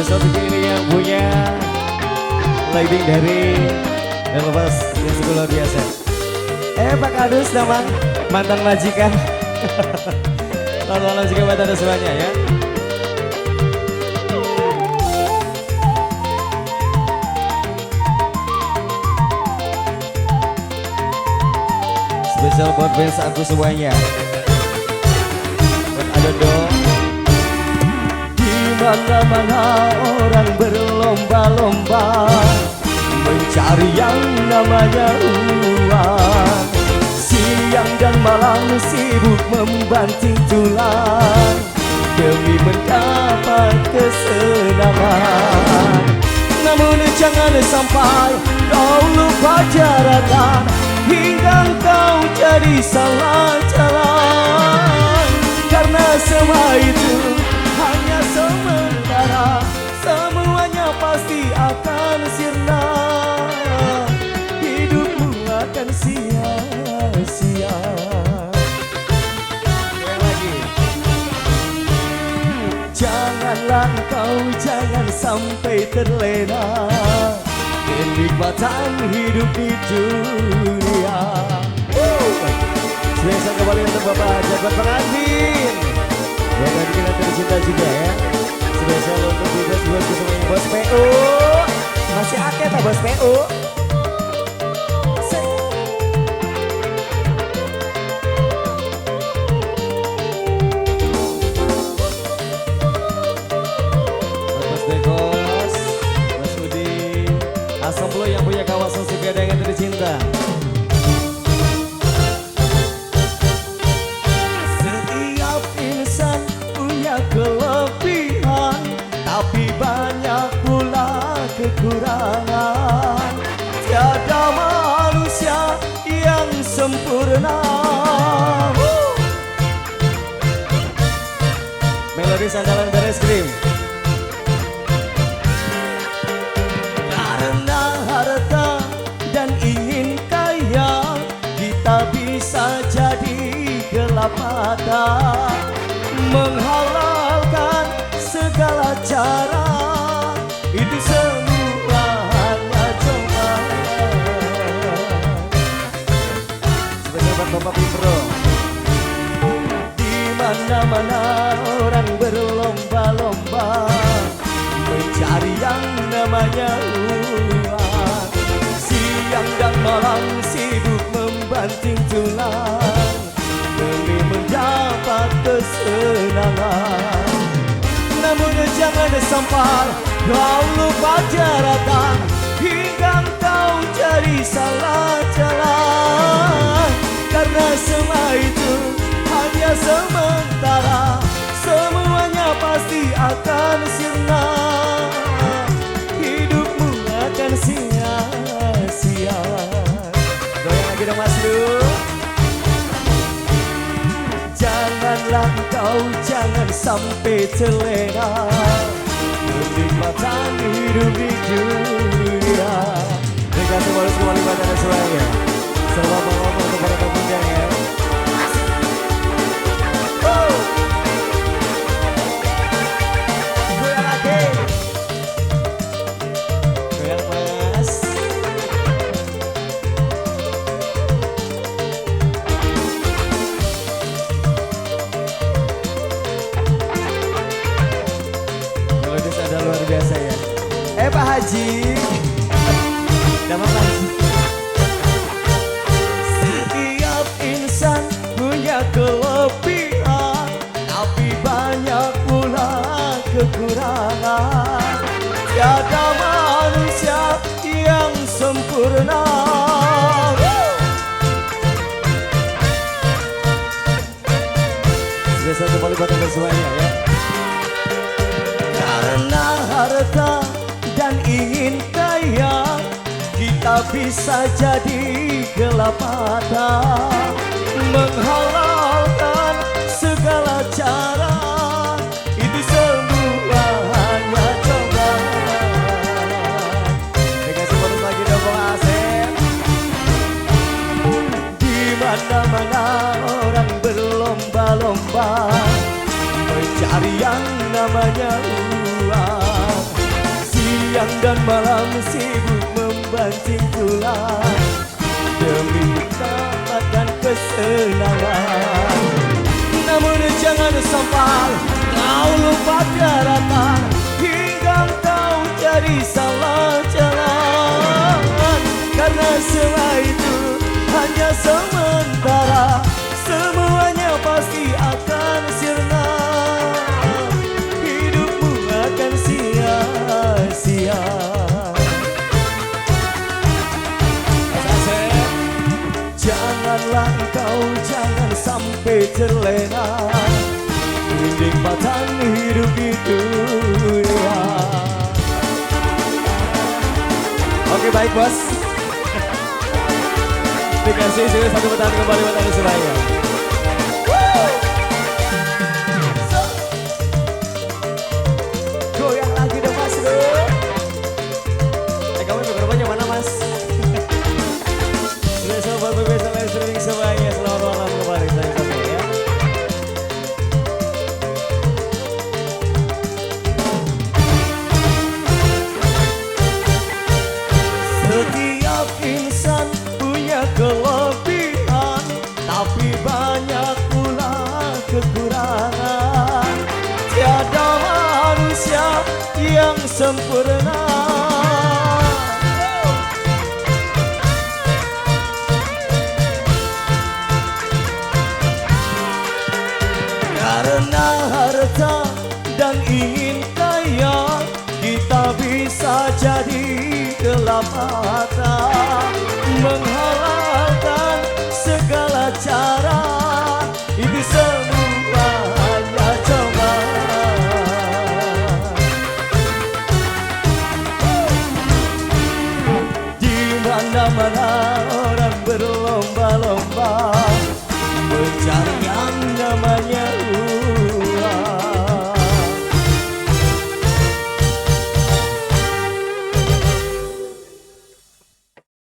Spesial untuk ini yang punya lighting dari dan lepas yang sungguh luar biasa. Pak Kadus namang mantan majikan. Mantan majikan buat anda semuanya ya. Spesial buat fans aku semuanya. Buat ada dong. Di mana-mana orang berlomba-lomba mencari yang namanya uang. Siang dan malam sibuk membanting tulang demi mendapat kesenangan. Namun jangan sampai kau lupa daratan hingga kau jadi salah jalan. Karena semua itu hanya sementara, semuanya pasti akan sirna. Hidupmu akan sia-sia. Lagi. Janganlah kau jangan sampai terlena kenikmatan hidup di dunia. Spesial kembali untuk Bapak Jabat Pengantin. Bapak kita tercinta juga ya. Spesial untuk juga buat semuanya Bos PU. Masih akeh tak Bos PU? Bos Dekos, Mas Udin, Asemplo yang punya kawasan Sukadang yang tercinta. Setiap insan punya kelebihan, tapi banyak pula kekurangan. Tiada manusia yang sempurna. Melodi sandalan beres krim. Karena harta dan ingin kaya, kita bisa jadi gelap mata, menghalalkan segala cara. Itu semua hanya cobaan. Spesial buat Bapak Pipro. Di mana-mana orang berlomba-lomba mencari yang namanya uang. Siang dan malam sibuk membanting tulang demi mendapat kesenangan. Namun jangan sampai kau lupa daratan hingga kau jadi salah jalan. Karena semua itu hanya sementara, semuanya pasti akan sirna. Hidupmu akan sia-sia. Goyang lagi dong Mas Lu. Janganlah kau jangan sampai terlena kenikmatan hidup di dunia. Terima kasih kembali pada anda semuanya. Selamat malam untuk para pengunjung ya. Goyang lagi. Goyang Mas. Melodis ada luar biasa ya. Pak Haji. Nama Pak Haji. Setiap insan punya kelebihan, tapi banyak pula kekurangan. Tiada manusia yang sempurna. Sudah satu kali buat anda semuanya ya. Karena harta dan ingin kaya, kita bisa jadi gelap mata, menghalalkan segala cara. Itu semua hanya cobaan. Dikasih bonus lagi dong Bang Asep. Di mana-mana orang berlomba-lomba mencari yang namanya uang. Siang dan malam sibuk membanting tulang demi dapatkan kesenangan. Namun jangan sampai kau lupa daratan hingga kau jadi salah jalan. Karena semua itu hanya sementara, semuanya pasti akan sirna. Hidupmu akan sia-sia. Janganlah engkau jangan sampai terlena dinding batang hidup di dunia. Oke, baik bos. Dikasih sudah satu putaran kembali buat Anda semuanya. Goyang lagi dong mas bro. Kamu juga rupanya mana mas? Sudah sobat berbeza live streaming semuanya. Selamat malam kembali saya satu ya. Setiap insan punya kelebihan, tapi banyak pula kekurangan. Tiada manusia yang sempurna. Karena harta dan ingin kaya, kita bisa jadi gelap mata, menghalalkan segala cara. Itu semua hanya coba. Di mana-mana orang berlomba-lomba mencari yang namanya